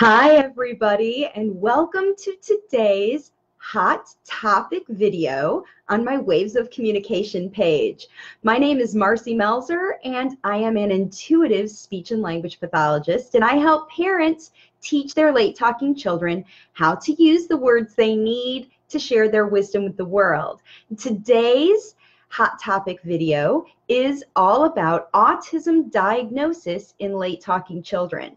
Hi everybody, and welcome to today's hot topic video on my Waves of Communication page. My name is Marcy Melzer, and I am an intuitive speech and language pathologist, and I help parents teach their late talking children how to use the words they need to share their wisdom with the world. Today's hot topic video is all about autism diagnosis in late talking children.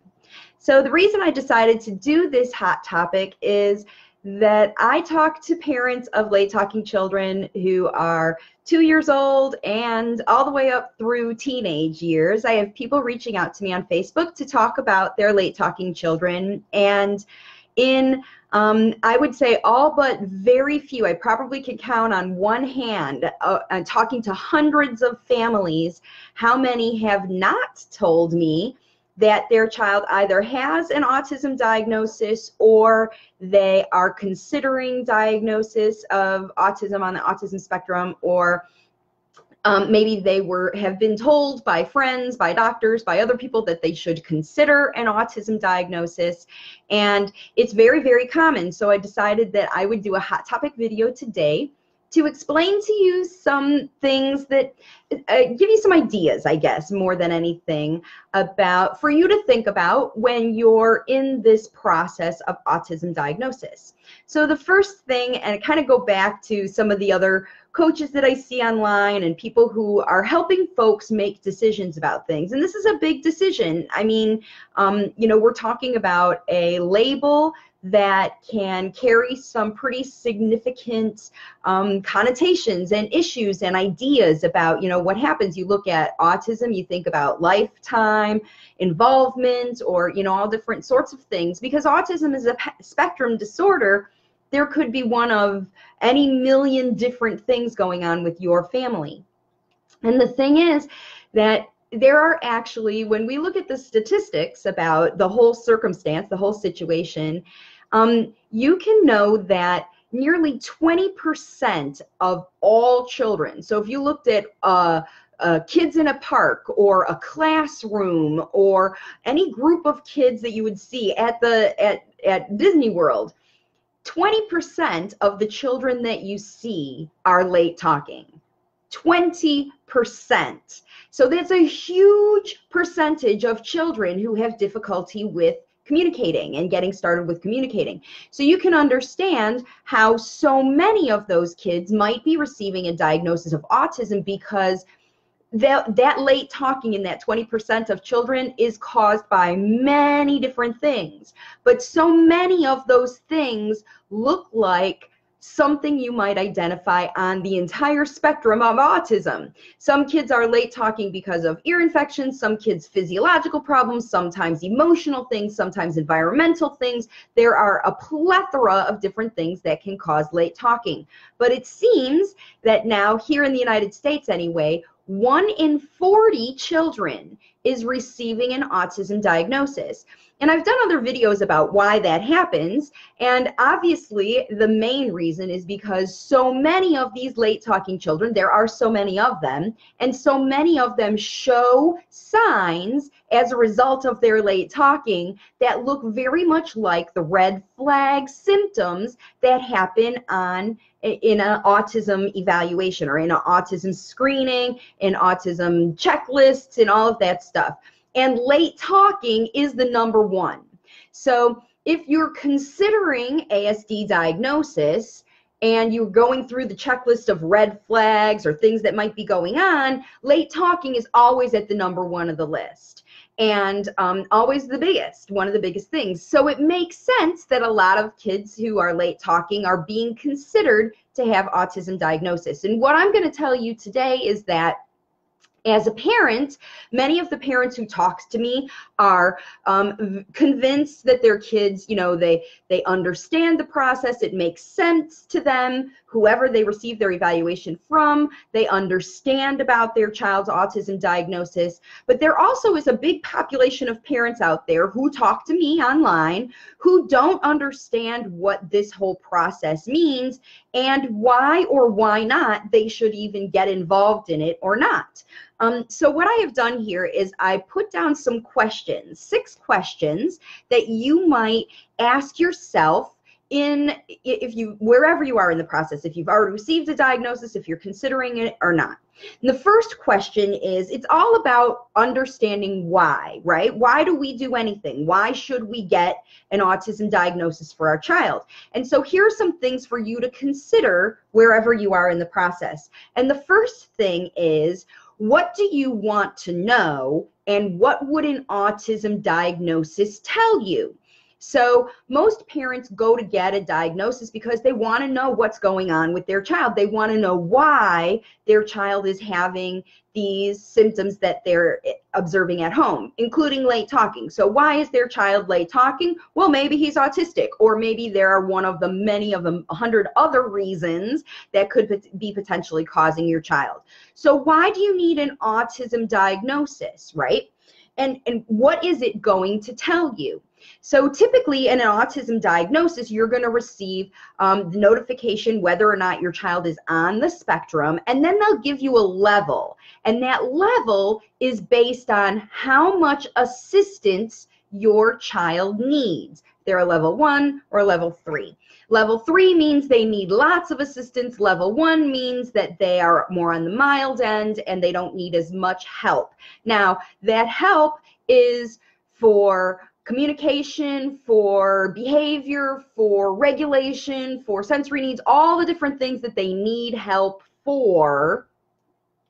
So the reason I decided to do this hot topic is that I talk to parents of late talking children who are 2 years old and all the way up through teenage years. I have people reaching out to me on Facebook to talk about their late talking children, and in I would say all but very few, I probably could count on one hand, talking to hundreds of families, how many have not told me that their child either has an autism diagnosis or they are considering diagnosis of autism on the autism spectrum, or maybe they have been told by friends, by doctors, by other people that they should consider an autism diagnosis. And it's very, very common. So I decided that I would do a hot topic video today to explain to you some things that give you some ideas, I guess, more than anything, about for you to think about when you're in this process of autism diagnosis. So the first thing, and I kind of go back to some of the other coaches that I see online and people who are helping folks make decisions about things. And this is a big decision. I mean, we're talking about a label that can carry some pretty significant connotations and issues and ideas about, what happens. You look at autism, you think about lifetime involvement, or, all different sorts of things. Because autism is a spectrum disorder, there could be one of any million different things going on with your family. And the thing is that there are actually, when we look at the statistics about the whole circumstance, the whole situation, you can know that nearly 20% of all children, so if you looked at kids in a park or a classroom or any group of kids that you would see at Disney World, 20% of the children that you see are late talking. 20%. So that's a huge percentage of children who have difficulty with communicating and getting started with communicating. So you can understand how so many of those kids might be receiving a diagnosis of autism, because that late talking in that 20% of children is caused by many different things. But so many of those things look like something you might identify on the entire spectrum of autism. Some kids are late talking because of ear infections, some kids physiological problems, sometimes emotional things, sometimes environmental things. There are a plethora of different things that can cause late talking. But it seems that now, here in the United States anyway, 1 in 40 children is receiving an autism diagnosis. And I've done other videos about why that happens, and obviously the main reason is because so many of these late talking children, there are so many of them, and so many of them show signs as a result of their late talking that look very much like the red flag symptoms that happen in an autism evaluation, or in an autism screening, in autism checklists, and all of that stuff. And late talking is the #1. So if you're considering ASD diagnosis and you're going through the checklist of red flags or things that might be going on, late talking is always at the #1 of the list, and always the biggest, one of the biggest things. So it makes sense that a lot of kids who are late talking are being considered to have autism diagnosis. And what I'm going to tell you today is that as a parent, many of the parents who talk to me are convinced that their kids, they understand the process. It makes sense to them. Whoever they receive their evaluation from, they understand about their child's autism diagnosis. But there also is a big population of parents out there who talk to me online who don't understand what this whole process means, and why or why not they should even get involved in it or not. So what I have done here is I put down some questions, 6 questions that you might ask yourself wherever you are in the process, if you've already received a diagnosis, if you're considering it or not. And the first question is, it's all about understanding why, right? Why do we do anything? Why should we get an autism diagnosis for our child? And so here are some things for you to consider wherever you are in the process. And the first thing is, what do you want to know, and what would an autism diagnosis tell you? So most parents go to get a diagnosis because they want to know what's going on with their child. They want to know why their child is having these symptoms that they're observing at home, including late talking. So why is their child late talking? Well, maybe he's autistic, or maybe there are one of the many of them 100 other reasons that could be potentially causing your child. So why do you need an autism diagnosis, right? And what is it going to tell you? So typically in an autism diagnosis, you're going to receive the notification whether or not your child is on the spectrum, and then they'll give you a level. And that level is based on how much assistance your child needs. They're a level 1 or a level 3. Level 3 means they need lots of assistance. Level 1 means that they are more on the mild end and they don't need as much help. Now, that help is for communication, for behavior, for regulation, for sensory needs, all the different things that they need help for,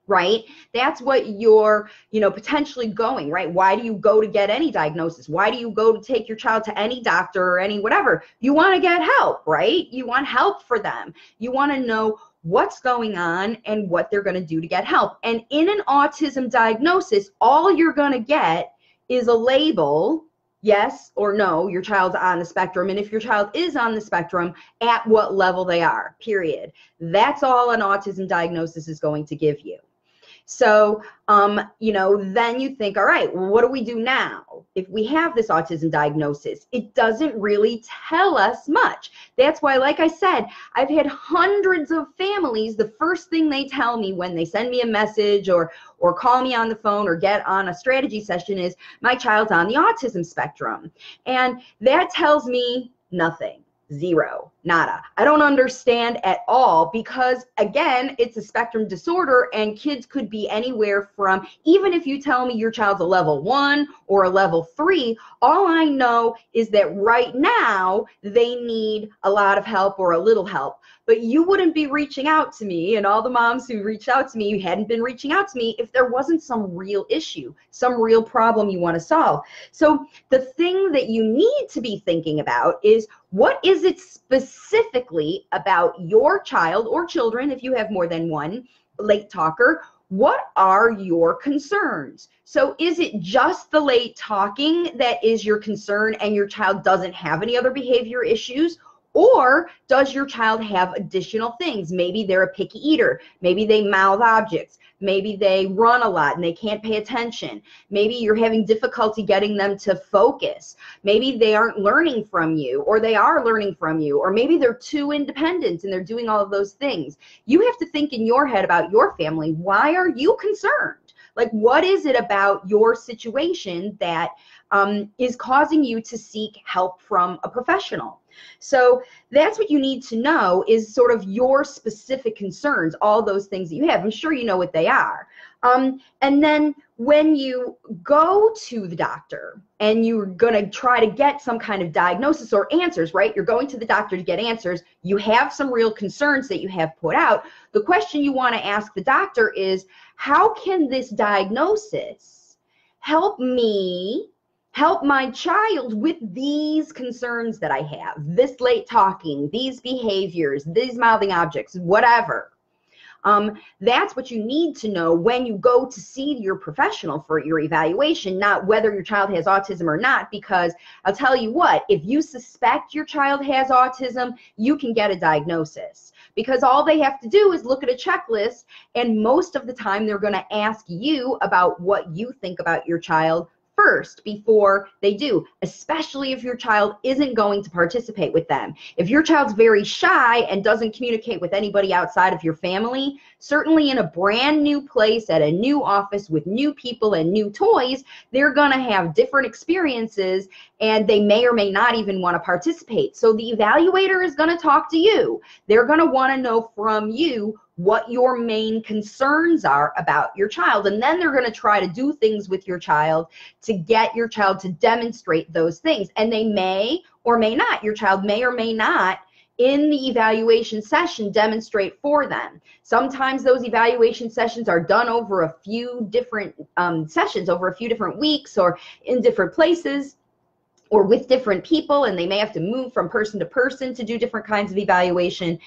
right? That's what you're, potentially going, right? Why do you go to get any diagnosis? Why do you go to take your child to any doctor or any whatever? You want to get help, right? You want help for them. You want to know what's going on and what they're going to do to get help. And in an autism diagnosis, all you're going to get is a label, yes or no, your child's on the spectrum, and if your child is on the spectrum, at what level they are, period. That's all an autism diagnosis is going to give you. So, then you think, all right, well, what do we do now? If we have this autism diagnosis, it doesn't really tell us much. That's why, like I said, I've had hundreds of families, the first thing they tell me when they send me a message or call me on the phone or get on a strategy session is, my child's on the autism spectrum. And that tells me nothing. Zero, nada. I don't understand at all because, again, it's a spectrum disorder and kids could be anywhere from, even if you tell me your child's a level 1 or a level 3, all I know is that right now they need a lot of help or a little help. But you wouldn't be reaching out to me, and all the moms who reached out to me hadn't been reaching out to me if there wasn't some real issue, some real problem you want to solve. So the thing that you need to be thinking about is, what is it specifically about your child or children, if you have more than one late talker? What are your concerns? So is it just the late talking that is your concern and your child doesn't have any other behavior issues? Or does your child have additional things? Maybe they're a picky eater. Maybe they mouth objects. Maybe they run a lot and they can't pay attention. Maybe you're having difficulty getting them to focus. Maybe they aren't learning from you, or they are learning from you, or maybe they're too independent and they're doing all of those things. You have to think in your head about your family. Why are you concerned? Like, what is it about your situation that is causing you to seek help from a professional? So that's what you need to know, is sort of your specific concerns, all those things that you have. I'm sure you know what they are. And then when you go to the doctor and you're going to try to get some kind of diagnosis or answers, right? You're going to the doctor to get answers. You have some real concerns that you have put out. The question you want to ask the doctor is, how can this diagnosis help me help my child with these concerns that I have, this late talking, these behaviors, these mouthing objects, whatever. That's what you need to know when you go to see your professional for your evaluation, not whether your child has autism or not, because I'll tell you what, if you suspect your child has autism, you can get a diagnosis, because all they have to do is look at a checklist, and most of the time they're going to ask you about what you think about your child first before they do, especially if your child isn't going to participate with them. If your child's very shy and doesn't communicate with anybody outside of your family, certainly in a brand new place, at a new office with new people and new toys, they're going to have different experiences, and they may or may not even want to participate. So the evaluator is going to talk to you. They're going to want to know from you what your main concerns are about your child, and then they're going to try to do things with your child to get your child to demonstrate those things. And they may or may not, your child may or may not, in the evaluation session, demonstrate for them. Sometimes those evaluation sessions are done over a few different sessions, over a few different weeks, or in different places, or with different people, and they may have to move from person to person to do different kinds of evaluation.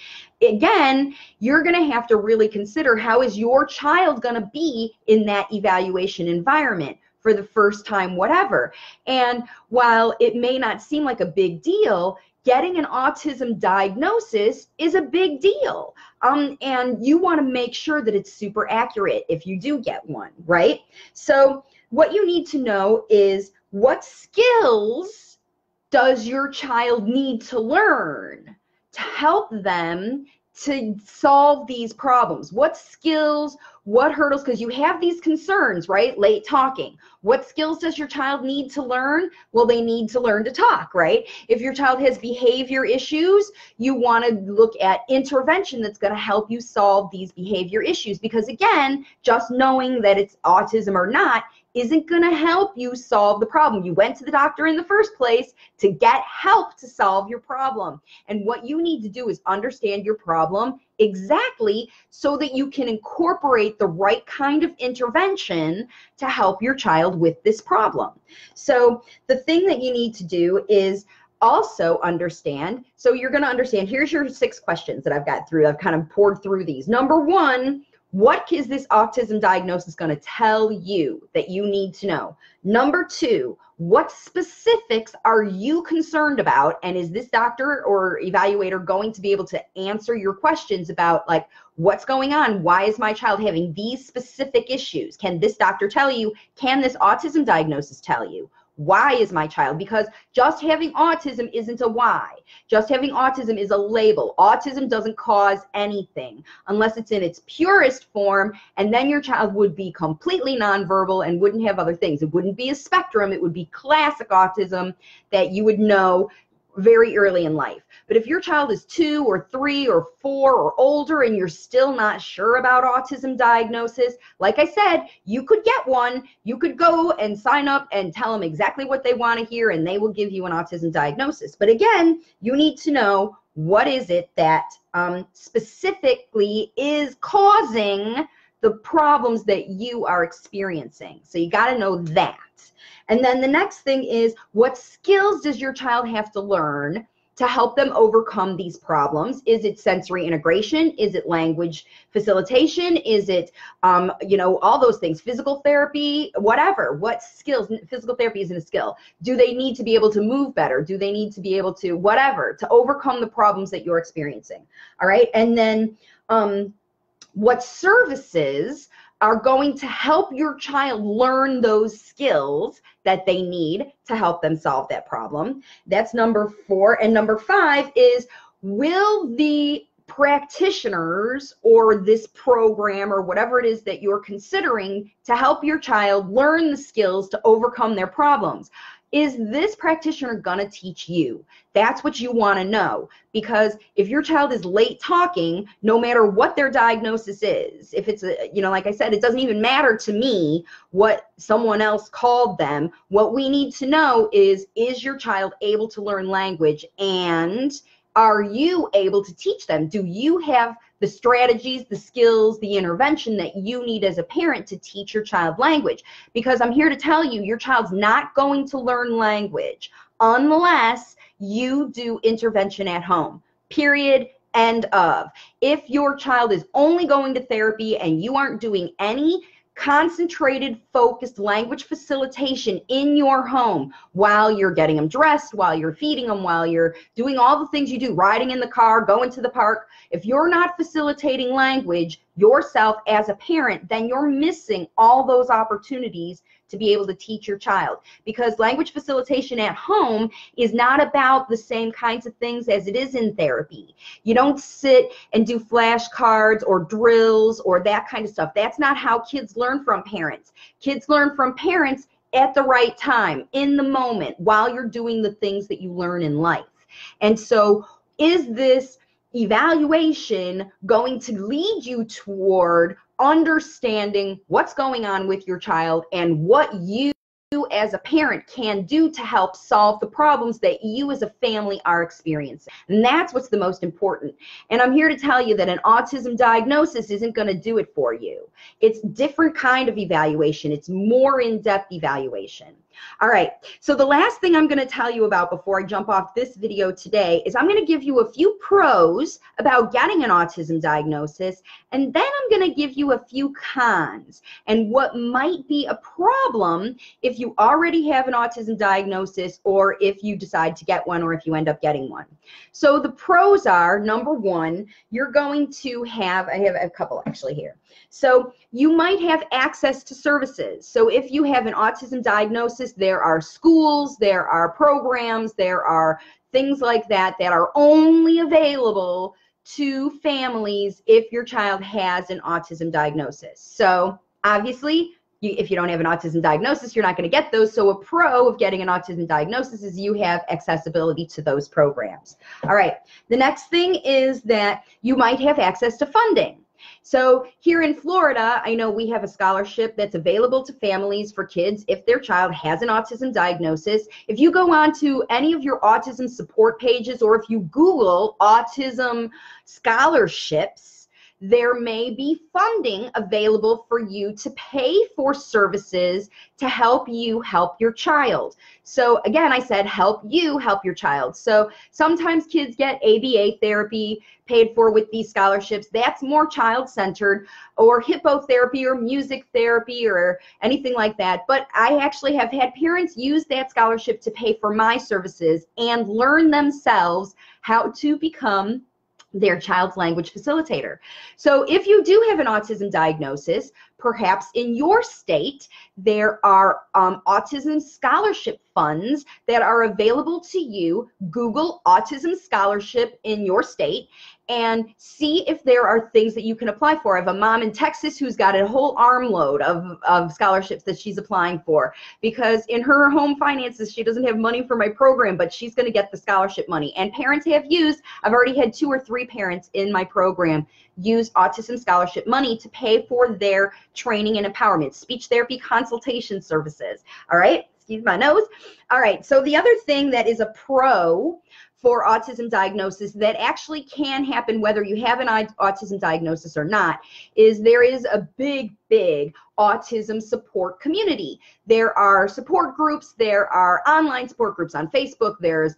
Again, you're going to have to really consider, how is your child going to be in that evaluation environment for the first time, whatever. And while it may not seem like a big deal, getting an autism diagnosis is a big deal. And you want to make sure that it's super accurate if you do get one, right? So what you need to know is, what skills does your child need to learn to help them to solve these problems? What skills, what hurdles, because you have these concerns, right? Late talking. What skills does your child need to learn? Well, they need to learn to talk, right? If your child has behavior issues, you want to look at intervention that's going to help you solve these behavior issues, because again, just knowing that it's autism or not isn't going to help you solve the problem. You went to the doctor in the first place to get help to solve your problem. And what you need to do is understand your problem exactly, so that you can incorporate the right kind of intervention to help your child with this problem. So the thing that you need to do is also understand, so you're going to understand, here's your 6 questions that I've got through. I've kind of poured through these. Number 1, what is this autism diagnosis going to tell you that you need to know? Number 2, what specifics are you concerned about? And is this doctor or evaluator going to be able to answer your questions about, like, what's going on? Why is my child having these specific issues? Can this doctor tell you? Can this autism diagnosis tell you? Why is my child? Because just having autism isn't a why. Just having autism is a label. Autism doesn't cause anything unless it's in its purest form, and then your child would be completely nonverbal and wouldn't have other things. It wouldn't be a spectrum. It would be classic autism that you would know very early in life. But if your child is 2 or 3 or 4 or older and you're still not sure about autism diagnosis, like I said, you could get one. You could go and sign up and tell them exactly what they want to hear, and they will give you an autism diagnosis. But again, you need to know, what is it that specifically is causing the problems that you are experiencing. So you got to know that. And then the next thing is, what skills does your child have to learn to help them overcome these problems? Is it sensory integration? Is it language facilitation? Is it, all those things, physical therapy, whatever? What skills? Physical therapy isn't a skill. Do they need to be able to move better? Do they need to be able to, whatever, to overcome the problems that you're experiencing? All right. And then what services are going to help your child learn those skills that they need to help them solve that problem? That's number 4. And number 5 is, will the practitioners or this program or whatever it is that you're considering to help your child learn the skills to overcome their problems, is this practitioner going to teach you? That's what you want to know, because if your child is late talking, no matter what their diagnosis is, if it's like I said, it doesn't even matter to me what someone else called them. What we need to know is your child able to learn language, and are you able to teach them? Do you have the strategies, the skills, the intervention that you need as a parent to teach your child language? Because I'm here to tell you, your child's not going to learn language unless you do intervention at home, period, end of. If your child is only going to therapy and you aren't doing any concentrated, focused language facilitation in your home while you're getting them dressed, while you're feeding them, while you're doing all the things you do, riding in the car, going to the park, if you're not facilitating language yourself as a parent, then you're missing all those opportunities to be able to teach your child, because language facilitation at home is not about the same kinds of things as it is in therapy. You don't sit and do flashcards or drills or that kind of stuff. That's not how kids learn from parents. Kids learn from parents at the right time, in the moment, while you're doing the things that you learn in life. And so is this evaluation going to lead you toward understanding what's going on with your child and what you as a parent can do to help solve the problems that you as a family are experiencing? And that's what's the most important. And I'm here to tell you that an autism diagnosis isn't going to do it for you. It's a different kind of evaluation. It's more in-depth evaluation. All right, so the last thing I'm going to tell you about before I jump off this video today is I'm going to give you a few pros about getting an autism diagnosis, and then I'm going to give you a few cons and what might be a problem if you already have an autism diagnosis, or if you decide to get one, or if you end up getting one. So the pros are, number one, you're going to have, I have a couple actually here. So you might have access to services. So if you have an autism diagnosis, there are schools, there are programs, there are things like that that are only available to families if your child has an autism diagnosis. So obviously, if you don't have an autism diagnosis, you're not going to get those. So a pro of getting an autism diagnosis is you have accessibility to those programs. All right. The next thing is that you might have access to funding. So here in Florida, I know we have a scholarship that's available to families for kids if their child has an autism diagnosis. If you go on to any of your autism support pages, or if you Google autism scholarships, there may be funding available for you to pay for services to help you help your child. So again, I said help you help your child. So sometimes kids get ABA therapy paid for with these scholarships. That's more child-centered, or hippotherapy or music therapy or anything like that. But I actually have had parents use that scholarship to pay for my services and learn themselves how to become their child's language facilitator. So if you do have an autism diagnosis, perhaps in your state, there are autism scholarship funds that are available to you. Google autism scholarship in your state and see if there are things that you can apply for. I have a mom in Texas who's got a whole armload of scholarships that she's applying for, because in her home finances, she doesn't have money for my program, but she's going to get the scholarship money. And parents have used, I've already had 2 or 3 parents in my program use autism scholarship money to pay for their training and empowerment, speech therapy consultation services. All right, excuse my nose. All right, so the other thing that is a pro for autism diagnosis that actually can happen whether you have an autism diagnosis or not is there is a big autism support community. There are support groups, there are online support groups on Facebook, there's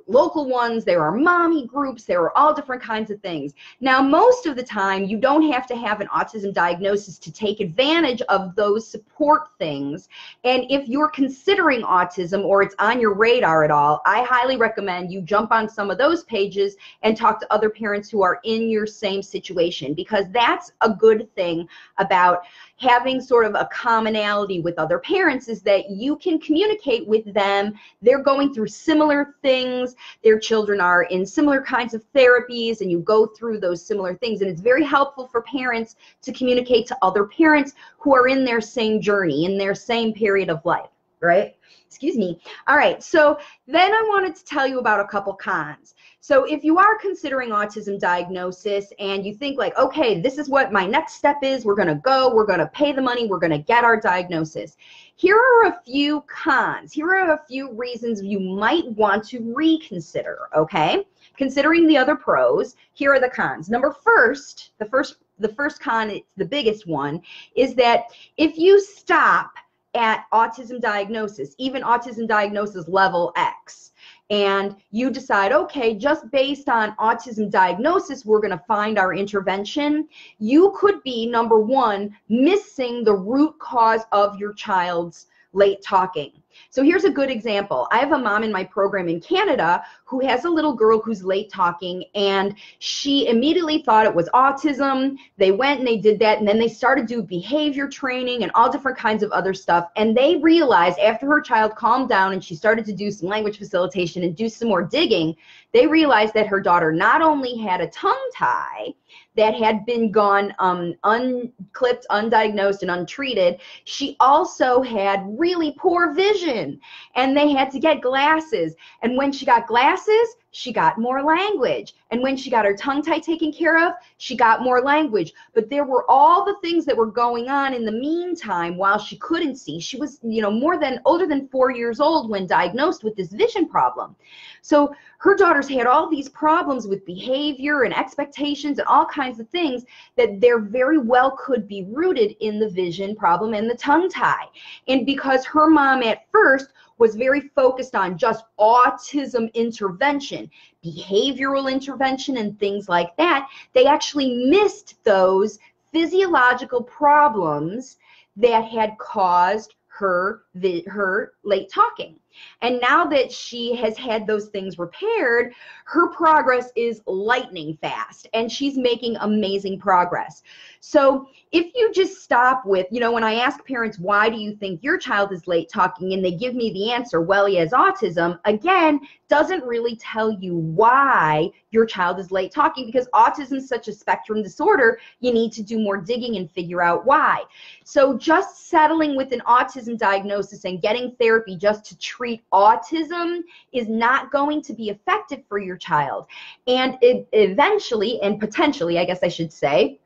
local ones, there are mommy groups, there are all different kinds of things. Now, most of the time, you don't have to have an autism diagnosis to take advantage of those support things. And if you're considering autism or it's on your radar at all, I highly recommend you jump on some of those pages and talk to other parents who are in your same situation, because that's a good thing about having sort of a commonality with other parents, is that you can communicate with them. They're going through similar things. Their children are in similar kinds of therapies, and you go through those similar things. And it's very helpful for parents to communicate to other parents who are in their same journey, in their same period of life, right? Excuse me. All right, so then I wanted to tell you about a couple cons. So if you are considering autism diagnosis and you think like, okay, this is what my next step is, we're going to pay the money, we're going to get our diagnosis. Here are a few cons. Here are a few reasons you might want to reconsider, okay? Considering the other pros, here are the cons. The first con, it's the biggest one, is that if you stop at autism diagnosis, even autism diagnosis level X, and you decide, okay, just based on autism diagnosis, we're going to find our intervention, you could be, number one, missing the root cause of your child's late talking. So here's a good example. I have a mom in my program in Canada who has a little girl who's late talking, and she immediately thought it was autism. They went and they did that, and then they started to do behavior training and all different kinds of other stuff. And they realized after her child calmed down and she started to do some language facilitation and do some more digging, they realized that her daughter not only had a tongue tie that had been gone unclipped, undiagnosed, and untreated, she also had really poor vision, and they had to get glasses. And when she got glasses, she got more language. And when she got her tongue tie taken care of, she got more language. But there were all the things that were going on in the meantime while she couldn't see. She was, older than 4 years old when diagnosed with this vision problem. So her daughters had all these problems with behavior and expectations and all kinds of things that there very well could be rooted in the vision problem and the tongue tie. And because her mom at first was very focused on just autism intervention, behavioral intervention, and things like that, they actually missed those physiological problems that had caused her late talking. And now that she has had those things repaired, her progress is lightning fast, and she's making amazing progress. So if you just stop with, when I ask parents, why do you think your child is late talking, and they give me the answer, well, he has autism, again, doesn't really tell you why your child is late talking, because autism is such a spectrum disorder, you need to do more digging and figure out why. So just settling with an autism diagnosis and getting therapy just to treat autism is not going to be effective for your child. And it eventually, and potentially, I guess I should say,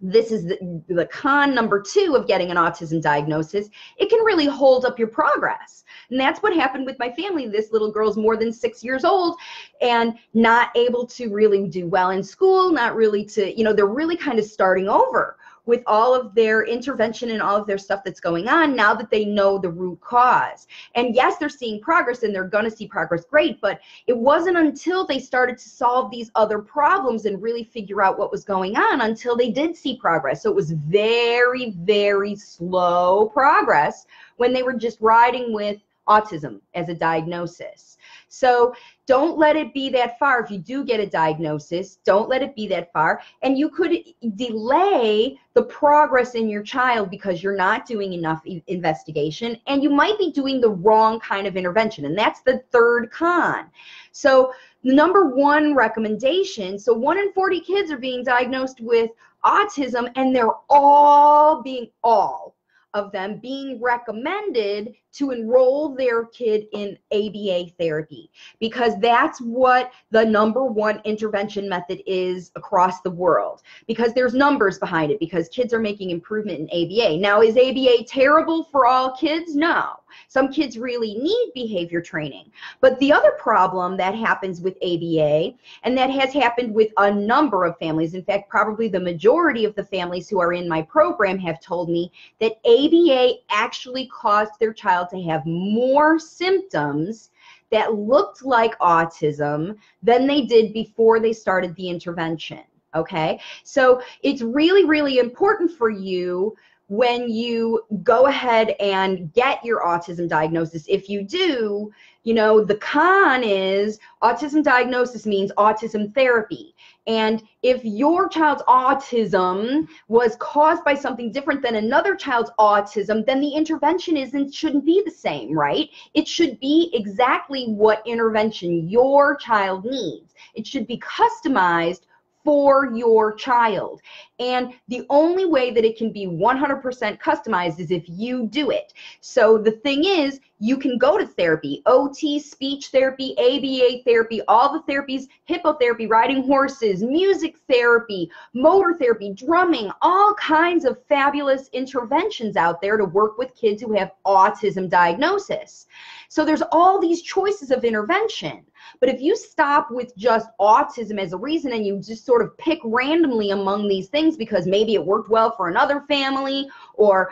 this is the con number 2 of getting an autism diagnosis, it can really hold up your progress. And that's what happened with my family. This little girl's more than 6 years old and not able to really do well in school, not really to, they're really kind of starting over with all of their intervention and all of their stuff that's going on now that they know the root cause. And yes, they're seeing progress, and they're going to see progress, great, but it wasn't until they started to solve these other problems and really figure out what was going on until they did see progress. So it was very, very slow progress when they were just riding with autism as a diagnosis. So don't let it be that far. If you do get a diagnosis, don't let it be that far. And you could delay the progress in your child because you're not doing enough investigation, and you might be doing the wrong kind of intervention. And that's the third con. So number 1 recommendation, so 1 in 40 kids are being diagnosed with autism, and they're all of them being recommended to enroll their kid in ABA therapy, because that's what the number 1 intervention method is across the world, because there's numbers behind it, because kids are making improvement in ABA. Now, is ABA terrible for all kids? No. Some kids really need behavior training. But the other problem that happens with ABA, and that has happened with a number of families, in fact, probably the majority of the families who are in my program have told me that ABA actually caused their child to have more symptoms that looked like autism than they did before they started the intervention. Okay? So it's really, really important for you when you go ahead and get your autism diagnosis. If you do, the con is autism diagnosis means autism therapy. And if your child's autism was caused by something different than another child's autism, then the intervention shouldn't be the same, right? It should be exactly what intervention your child needs. It should be customized for your child. And the only way that it can be 100% customized is if you do it. So the thing is, you can go to therapy, OT, speech therapy, ABA therapy, all the therapies, hippotherapy, riding horses, music therapy, motor therapy, drumming, all kinds of fabulous interventions out there to work with kids who have autism diagnosis. So there's all these choices of intervention. But if you stop with just autism as a reason and you just sort of pick randomly among these things things because maybe it worked well for another family, or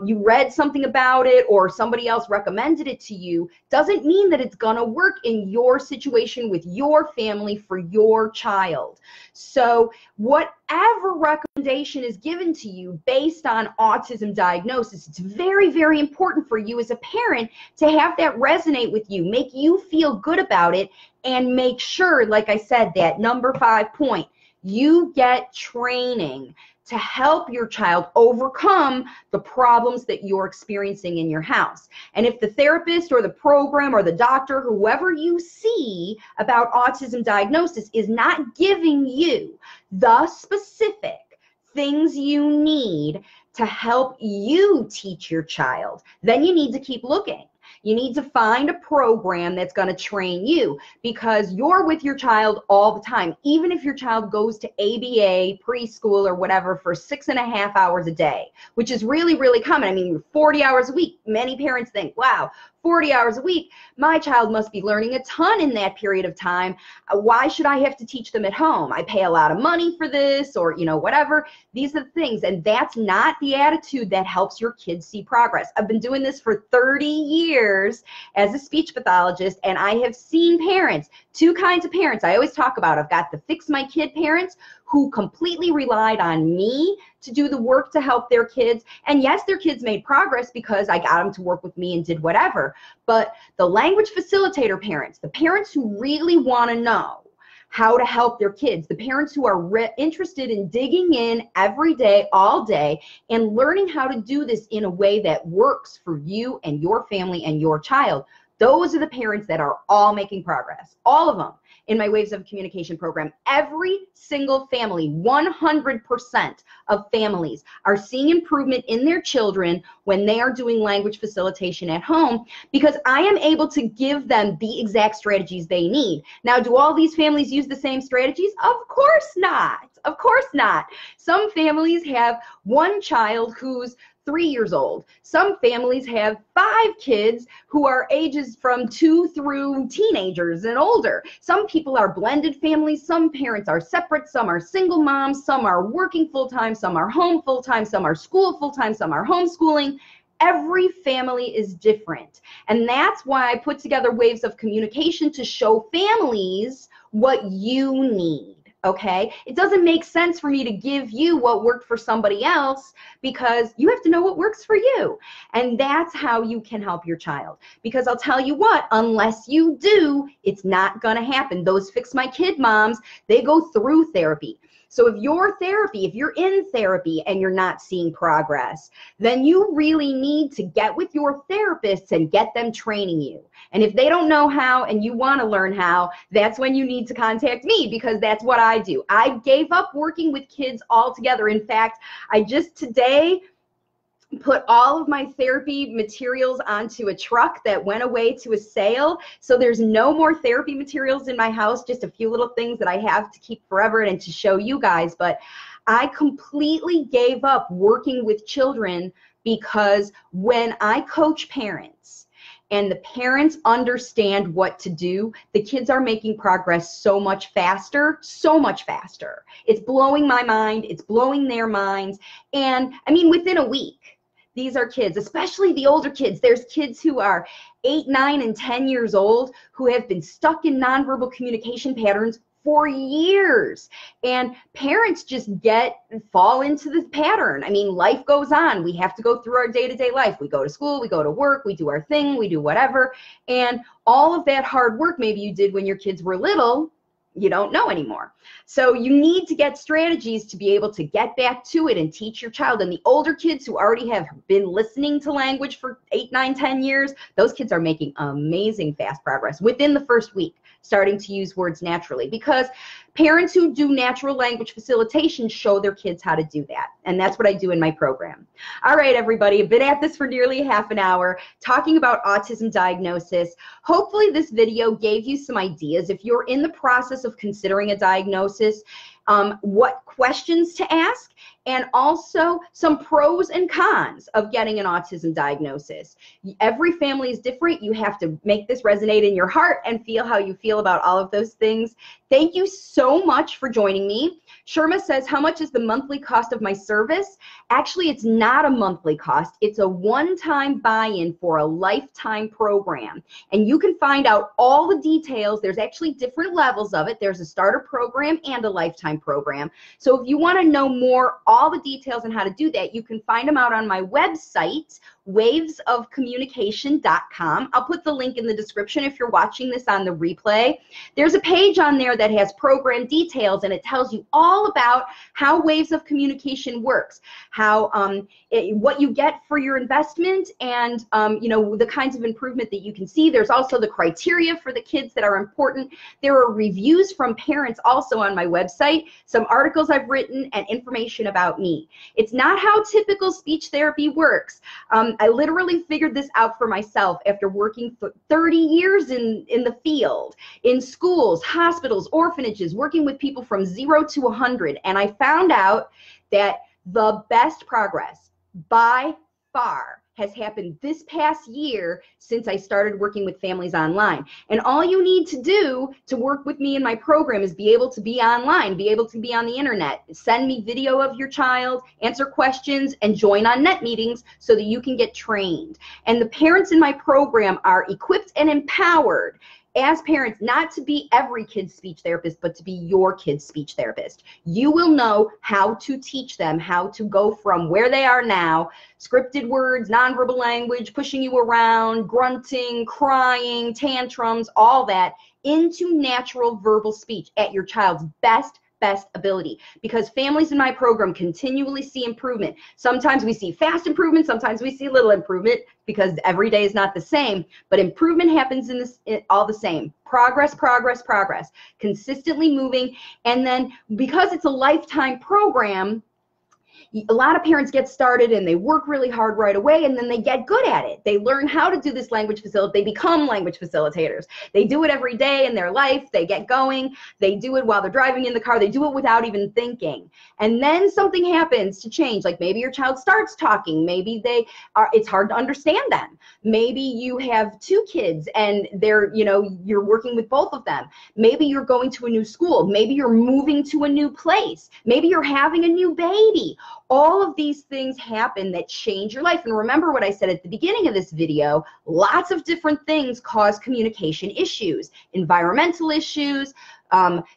you read something about it, or somebody else recommended it to you, doesn't mean that it's going to work in your situation with your family for your child. So whatever recommendation is given to you based on autism diagnosis, it's very, very important for you as a parent to have that resonate with you, make you feel good about it, and make sure, like I said, that number 5 point, you get training to help your child overcome the problems that you're experiencing in your house. And if the therapist or the program or the doctor, whoever you see about autism diagnosis, is not giving you the specific things you need to help you teach your child, then you need to keep looking. You need to find a program that's going to train you, because you're with your child all the time. Even if your child goes to ABA, preschool, or whatever for 6.5 hours a day, which is really, really common. I mean, 40 hours a week. Many parents think, wow, 40 hours a week, my child must be learning a ton in that period of time. Why should I have to teach them at home? I pay a lot of money for this, or, you know, whatever. These are the things, and that's not the attitude that helps your kids see progress. I've been doing this for 30 years as a speech pathologist, and I have seen parents, two kinds of parents I always talk about. I've got the fix my kid parents who completely relied on me to do the work to help their kids. And yes, their kids made progress because I got them to work with me and did whatever. But the language facilitator parents, the parents who really want to know how to help their kids, the parents who are interested in digging in every day, all day, and learning how to do this in a way that works for you and your family and your child, those are the parents that are all making progress, all of them. In my Waves of Communication program, every single family, 100% of families are seeing improvement in their children when they are doing language facilitation at home, because I am able to give them the exact strategies they need. Now, do all these families use the same strategies? Of course not. Of course not. Some families have one child who's 3 years old. Some families have 5 kids who are ages from 2 through teenagers and older. Some people are blended families. Some parents are separate. Some are single moms. Some are working full-time. Some are home full-time. Some are school full-time. Some are homeschooling. Every family is different. And that's why I put together Waves of Communication to show families what you need. Okay, it doesn't make sense for me to give you what worked for somebody else, because you have to know what works for you. And that's how you can help your child. Because I'll tell you what, unless you do, it's not going to happen. Those Fix My Kid moms, they go through therapy. So if you're in therapy and you're not seeing progress, then you really need to get with your therapists and get them training you. And if they don't know how and you want to learn how, that's when you need to contact me, because that's what I do. I gave up working with kids altogether. In fact, I just today put all of my therapy materials onto a truck that went away to a sale. So there's no more therapy materials in my house, just a few little things that I have to keep forever and to show you guys. But I completely gave up working with children, because when I coach parents and the parents understand what to do, the kids are making progress so much faster, so much faster. It's blowing my mind. It's blowing their minds. And I mean, within a week, these are kids, especially the older kids. There's kids who are 8, 9, and 10 years old who have been stuck in nonverbal communication patterns for years. And parents just fall into this pattern. I mean, life goes on. We have to go through our day-to-day life. We go to school, we go to work, we do our thing, we do whatever. And all of that hard work maybe you did when your kids were little, you don't know anymore. So you need to get strategies to be able to get back to it and teach your child. And the older kids who already have been listening to language for 8, 9, 10 years, those kids are making amazing fast progress within the first week, starting to use words naturally, because parents who do natural language facilitation show their kids how to do that. And that's what I do in my program. All right, everybody, I've been at this for nearly half an hour talking about autism diagnosis. Hopefully this video gave you some ideas. If you're in the process of considering a diagnosis, what questions to ask, and also some pros and cons of getting an autism diagnosis. Every family is different. You have to make this resonate in your heart and feel how you feel about all of those things. Thank you so much for joining me. Sherma says, how much is the monthly cost of my service? Actually, it's not a monthly cost. It's a one-time buy-in for a lifetime program. And you can find out all the details. There's actually different levels of it. There's a starter program and a lifetime program. So if you want to know more, all the details on how to do that, you can find them out on my website, wavesofcommunication.com. I'll put the link in the description if you're watching this on the replay. There's a page on there that has program details, and it tells you all about how Waves of Communication works, how what you get for your investment, and you know, the kinds of improvement that you can see. There's also the criteria for the kids that are important. There are reviews from parents also on my website, some articles I've written, and information about me. It's not how typical speech therapy works. I literally figured this out for myself after working for 30 years in the field, in schools, hospitals, orphanages, working with people from 0 to 100. And I found out that the best progress by far has happened this past year since I started working with families online. And all you need to do to work with me in my program is be able to be online, be able to be on the internet, send me video of your child, answer questions, and join on net meetings so that you can get trained. And the parents in my program are equipped and empowered as parents, not to be every kid's speech therapist, but to be your kid's speech therapist. You will know how to teach them how to go from where they are now, scripted words, nonverbal language, pushing you around, grunting, crying, tantrums, all that, into natural verbal speech at your child's best ability, because families in my program continually see improvement. Sometimes we see fast improvement, sometimes we see little improvement, because every day is not the same, but improvement happens in this all the same. Progress, consistently moving. And then because it's a lifetime program, a lot of parents get started and they work really hard right away, and then they get good at it. They learn how to do this language facilitate. They become language facilitators. They do it every day in their life. They get going. They do it while they're driving in the car. They do it without even thinking. And then something happens to change. Like maybe your child starts talking. Maybe it's hard to understand them. Maybe you have 2 kids and you're working with both of them. Maybe you're going to a new school. Maybe you're moving to a new place. Maybe you're having a new baby. All of these things happen that change your life. And remember what I said at the beginning of this video, lots of different things cause communication issues, environmental issues,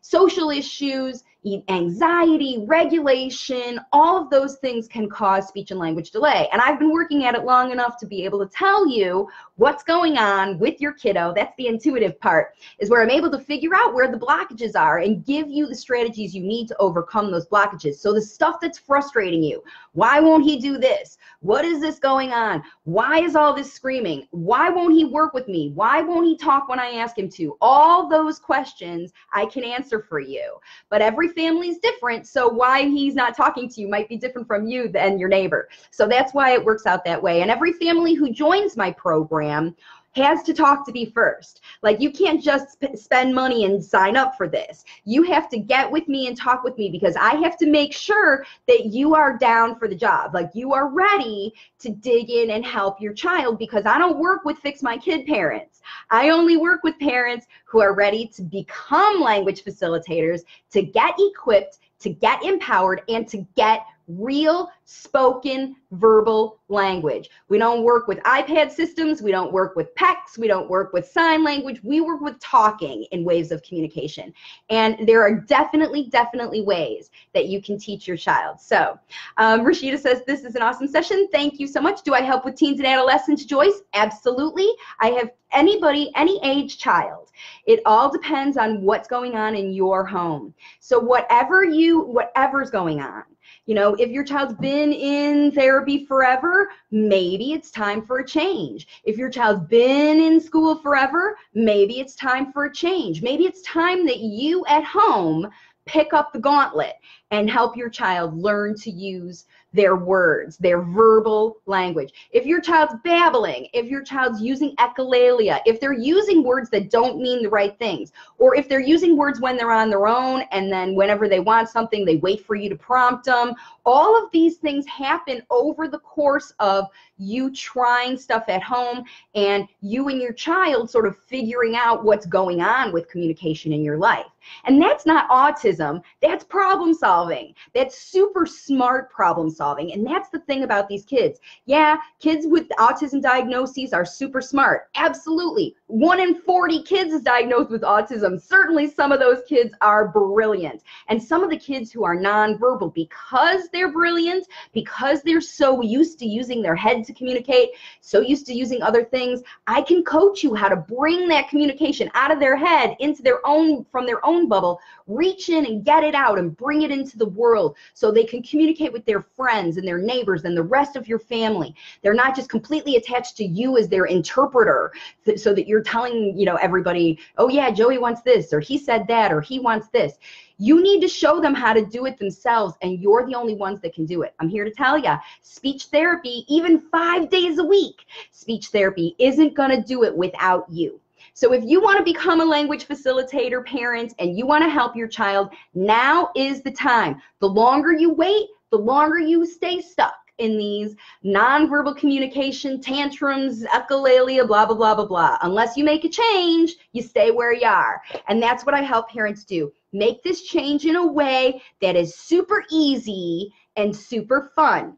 social issues, anxiety, regulation, all of those things can cause speech and language delay. And I've been working at it long enough to be able to tell you what's going on with your kiddo. That's the intuitive part, is where I'm able to figure out where the blockages are and give you the strategies you need to overcome those blockages. So the stuff that's frustrating you, why won't he do this? What is this going on? Why is all this screaming? Why won't he work with me? Why won't he talk when I ask him to? All those questions I can answer for you. But every family is different, so why he's not talking to you might be different from you and your neighbor. So that's why it works out that way. And every family who joins my program has to talk to me first. Like, you can't just spend money and sign up for this. You have to get with me and talk with me, because I have to make sure that you are down for the job. Like, you are ready to dig in and help your child, because I don't work with Fix My Kid parents. I only work with parents who are ready to become language facilitators, to get equipped, to get empowered, and to get real spoken verbal language. We don't work with iPad systems. We don't work with PECs. We don't work with sign language. We work with talking in waves of communication. And there are definitely ways that you can teach your child. So Rashida says, this is an awesome session. Thank you so much. Do I help with teens and adolescents, Joyce? Absolutely. I have anybody, any age child. It all depends on what's going on in your home. So whatever's going on. You know, if your child's been in therapy forever, maybe it's time for a change. If your child's been in school forever, maybe it's time for a change. Maybe it's time that you at home pick up the gauntlet and help your child learn to use their words, their verbal language. If your child's babbling, if your child's using echolalia, if they're using words that don't mean the right things, or if they're using words when they're on their own and then whenever they want something, they wait for you to prompt them. All of these things happen over the course of you trying stuff at home and you and your child sort of figuring out what's going on with communication in your life. And that's not autism, that's problem solving. That's super smart problem solving. And that's the thing about these kids. Yeah, kids with autism diagnoses are super smart. Absolutely. 1 in 40 kids is diagnosed with autism. Certainly some of those kids are brilliant. And some of the kids who are nonverbal, because they're brilliant, because they're so used to using their head to communicate, so used to using other things, I can coach you how to bring that communication out of their head into their own, from their own bubble, reach in and get it out and bring it into the world so they can communicate with their friends and their neighbors and the rest of your family. They're not just completely attached to you as their interpreter so that you're telling, you know, everybody, oh yeah, Joey wants this, or he said that, or he wants this. You need to show them how to do it themselves, and you're the only ones that can do it. I'm here to tell you, speech therapy, even 5 days a week, speech therapy isn't going to do it without you. So if you want to become a language facilitator parent and you want to help your child, now is the time. The longer you wait, the longer you stay stuck in these nonverbal communication tantrums, echolalia, blah, blah, blah, blah, blah. Unless you make a change, you stay where you are. And that's what I help parents do. Make this change in a way that is super easy and super fun.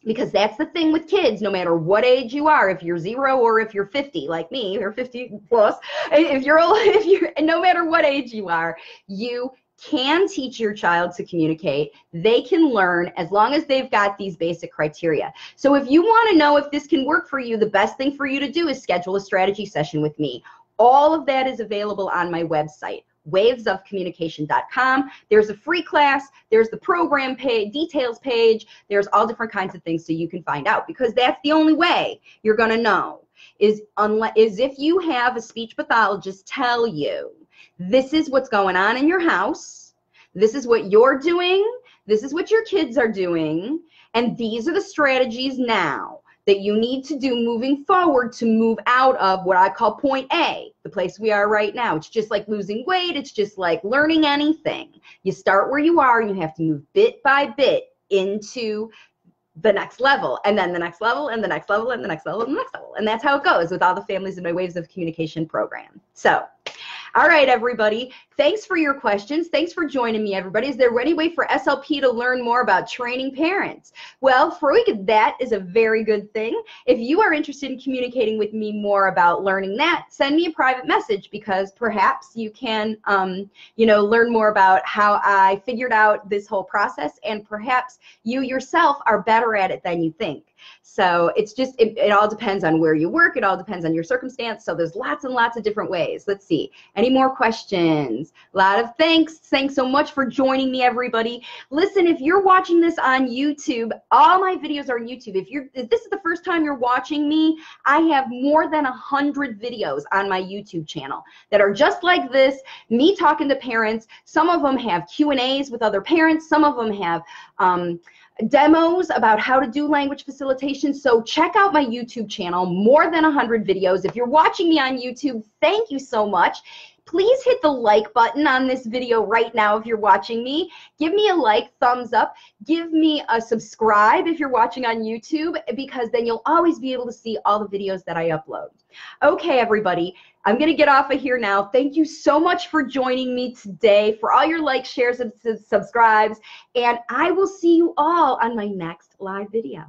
Because that's the thing with kids, no matter what age you are, if you're 0 or if you're 50, like me, or 50 plus, no matter what age you are, you can teach your child to communicate. They can learn as long as they've got these basic criteria. So if you want to know if this can work for you, the best thing for you to do is schedule a strategy session with me. All of that is available on my website, wavesofcommunication.com. There's a free class, there's the program page, details page, there's all different kinds of things so you can find out, because that's the only way you're going to know is if you have a speech pathologist tell you this is what's going on in your house, this is what you're doing, this is what your kids are doing, and these are the strategies now that you need to do moving forward to move out of what I call point A, the place we are right now. It's just like losing weight. It's just like learning anything. You start where you are, and you have to move bit by bit into the next level, and then the next level, and the next level, and the next level, and the next level. And that's how it goes with all the families in my Waves of Communication program. So, all right, everybody. Thanks for your questions. Thanks for joining me, everybody. Is there any way for SLP to learn more about training parents? Well, Freud, that is a very good thing. If you are interested in communicating with me more about learning that, send me a private message, because perhaps you can, learn more about how I figured out this whole process, and perhaps you yourself are better at it than you think. So it's just, it all depends on where you work. It all depends on your circumstance. So there's lots and lots of different ways. Let's see. Any more questions? A lot of thanks. Thanks so much for joining me, everybody. Listen, if you're watching this on YouTube, all my videos are on YouTube. If this is the first time you're watching me, I have more than 100 videos on my YouTube channel that are just like this, me talking to parents. Some of them have Q&As with other parents. Some of them have demos about how to do language facilitation. So check out my YouTube channel, more than 100 videos. If you're watching me on YouTube, thank you so much. Please hit the like button on this video right now if you're watching me. Give me a like, thumbs up. Give me a subscribe if you're watching on YouTube, because then you'll always be able to see all the videos that I upload. Okay, everybody, I'm going to get off of here now. Thank you so much for joining me today, for all your likes, shares, and subscribes, and I will see you all on my next live video.